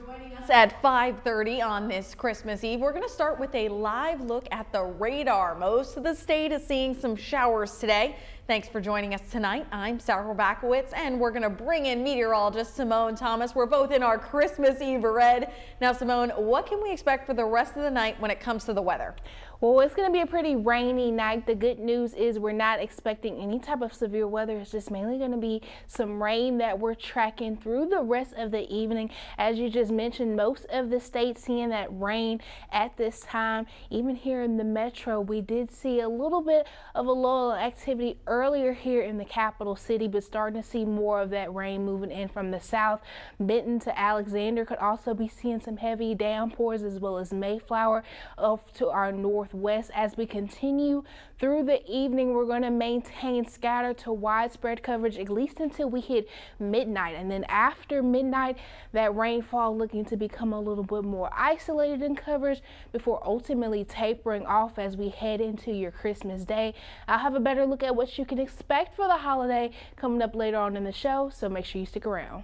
Joining us at 5:30 on this Christmas Eve, we're going to start with a live look at the radar. Most of the state is seeing some showers today. Thanks for joining us tonight. I'm Sarah Horbacewicz, and we're going to bring in meteorologist Simone Thomas. We're both in our Christmas Eve red. Now, Simone, what can we expect for the rest of the night when it comes to the weather? Well, it's going to be a pretty rainy night. The good news is we're not expecting any type of severe weather. It's just mainly going to be some rain that we're tracking through the rest of the evening. As you just mentioned, most of the state seeing that rain at this time. Even here in the metro, we did see a little bit of a lull in activity earlier here in the capital city, but starting to see more of that rain moving in from the south. Benton to Alexander could also be seeing some heavy downpours, as well as Mayflower off to our northwest. As we continue through the evening, we're going to maintain scattered to widespread coverage at least until we hit midnight, and then after midnight, that rainfall looking to become a little bit more isolated in coverage before ultimately tapering off as we head into your Christmas Day. I'll have a better look at what you can expect for the holiday coming up later on in the show, so make sure you stick around.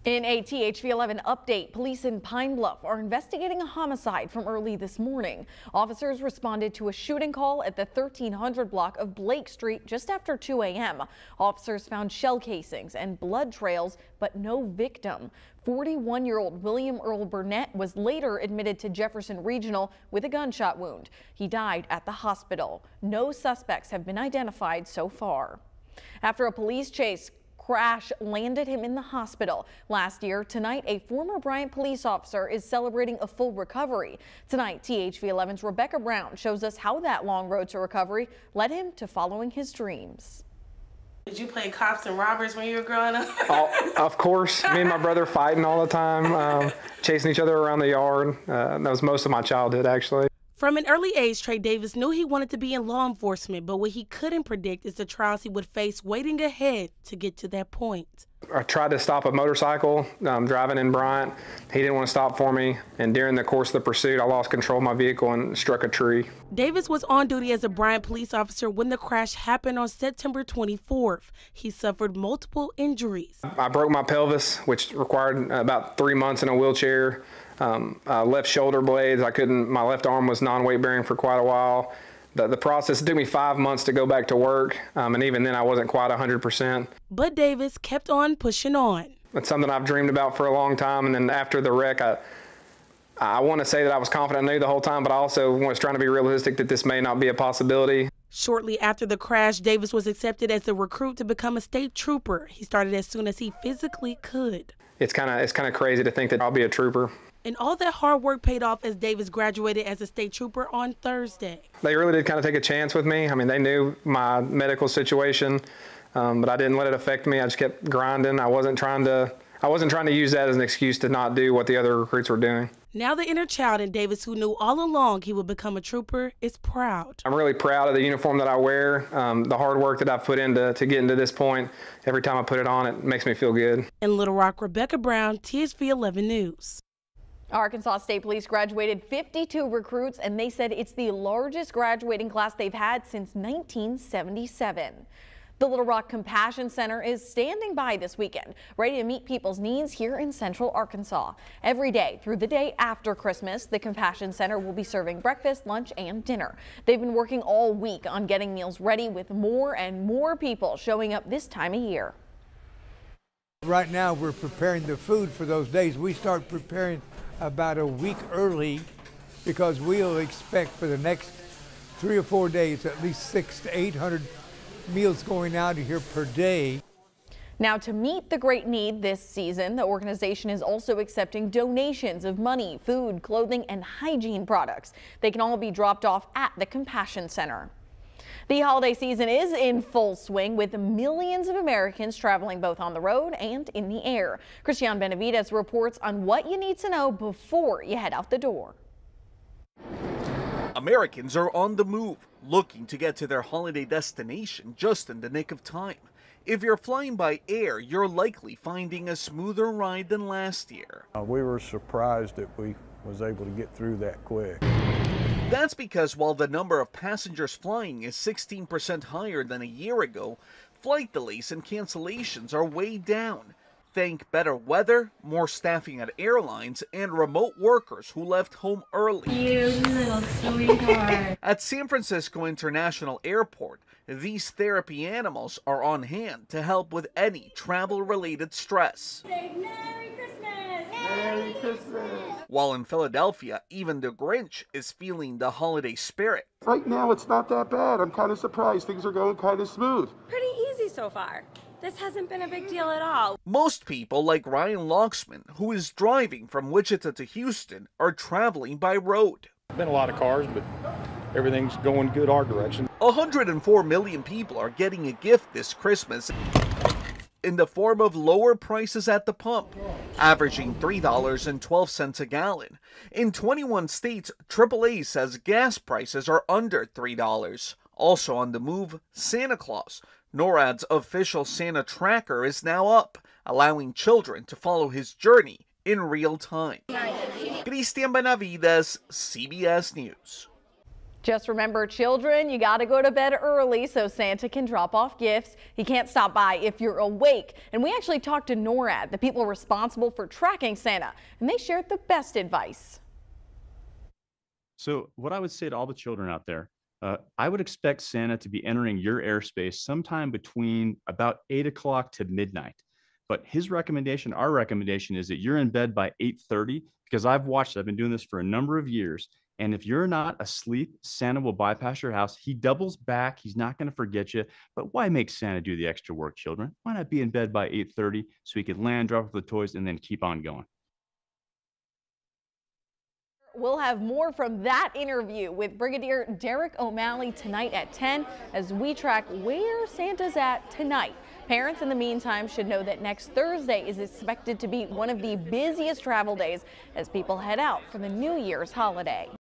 In a THV11 update, police in Pine Bluff are investigating a homicide from early this morning. Officers responded to a shooting call at the 1300 block of Blake Street just after 2 a.m. Officers found shell casings and blood trails, but no victim. 41-year-old William Earl Burnett was later admitted to Jefferson Regional with a gunshot wound. He died at the hospital. No suspects have been identified so far. After a police chase crash landed him in the hospital last year, tonight a former Bryant police officer is celebrating a full recovery. Tonight, THV11's Rebecca Brown shows us how that long road to recovery led him to following his dreams. Did you play cops and robbers when you were growing up? Oh, of course. Me and my brother fighting all the time, chasing each other around the yard. That was most of my childhood, actually. From an early age, Trey Davis knew he wanted to be in law enforcement, but what he couldn't predict is the trials he would face waiting ahead to get to that point. I tried to stop a motorcycle driving in Bryant. He didn't want to stop for me, and during the course of the pursuit, I lost control of my vehicle and struck a tree. Davis was on duty as a Bryant police officer when the crash happened on September 24th. He suffered multiple injuries. I broke my pelvis, which required about 3 months in a wheelchair. Left shoulder blades, my left arm was non-weight bearing for quite a while. The process, it took me 5 months to go back to work, and even then I wasn't quite 100%. But Davis kept on pushing on. It's something I've dreamed about for a long time, and then after the wreck, I want to say that I was confident I knew the whole time, but I also was trying to be realistic that this may not be a possibility. Shortly after the crash, Davis was accepted as a recruit to become a state trooper. He started as soon as he physically could. It's kind of crazy to think that I'll be a trooper. And all that hard work paid off as Davis graduated as a state trooper on Thursday. They really did kind of take a chance with me. I mean, they knew my medical situation, but I didn't let it affect me. I just kept grinding. I wasn't trying to use that as an excuse to not do what the other recruits were doing. Now the inner child in Davis, who knew all along he would become a trooper, is proud. I'm really proud of the uniform that I wear, the hard work that I've put into to getting to this point. Every time I put it on, it makes me feel good. In Little Rock, Rebecca Brown, THV11 News. Arkansas State Police graduated 52 recruits, and they said it's the largest graduating class they've had since 1977. The Little Rock Compassion Center is standing by this weekend, ready to meet people's needs here in central Arkansas. Every day through the day after Christmas, the Compassion Center will be serving breakfast, lunch, and dinner. They've been working all week on getting meals ready, with more and more people showing up this time of year. Right now, we're preparing the food for those days. We start preparing about a week early because we'll expect for the next 3 or 4 days at least 600 to 800 meals going out of here per day. Now, to meet the great need this season, the organization is also accepting donations of money, food, clothing, and hygiene products. They can all be dropped off at the Compassion Center. The holiday season is in full swing, with millions of Americans traveling both on the road and in the air. Christian Benavides reports on what you need to know before you head out the door. Americans are on the move, looking to get to their holiday destination just in the nick of time. If you're flying by air, you're likely finding a smoother ride than last year. We were surprised that we was able to get through that quick. That's because while the number of passengers flying is 16% higher than a year ago, Flight delays and cancellations are way down. Thank better weather, more staffing at airlines, and remote workers who left home early. You little sweetheart. At San Francisco International Airport, these therapy animals are on hand to help with any travel-related stress. Say Merry Christmas! Merry Christmas! While in Philadelphia, even the Grinch is feeling the holiday spirit. Right now, it's not that bad. I'm kind of surprised. Things are going kind of smooth. Pretty easy so far. This hasn't been a big deal at all. Most people, like Ryan Loxman, who is driving from Wichita to Houston, are traveling by road. Been a lot of cars, but everything's going good our direction. 104 million people are getting a gift this Christmas in the form of lower prices at the pump, averaging $3.12 a gallon. In 21 states, AAA says gas prices are under $3. Also on the move, Santa Claus. NORAD's official Santa tracker is now up, allowing children to follow his journey in real time. Cristian Benavides, CBS News. Just remember, children, you got to go to bed early so Santa can drop off gifts. He can't stop by if you're awake. And we actually talked to NORAD, the people responsible for tracking Santa, and they shared the best advice. So what I would say to all the children out there, I would expect Santa to be entering your airspace sometime between about 8 o'clock to midnight. But his recommendation, our recommendation, is that you're in bed by 8:30, because I've been doing this for a number of years. And if you're not asleep, Santa will bypass your house. He doubles back. He's not going to forget you. But why make Santa do the extra work, children? Why not be in bed by 8:30 so he can land, drop off the toys, and then keep on going? We'll have more from that interview with Brigadier Derek O'Malley tonight at 10 as we track where Santa's at tonight. Parents in the meantime should know that next Thursday is expected to be one of the busiest travel days as people head out for the New Year's holiday.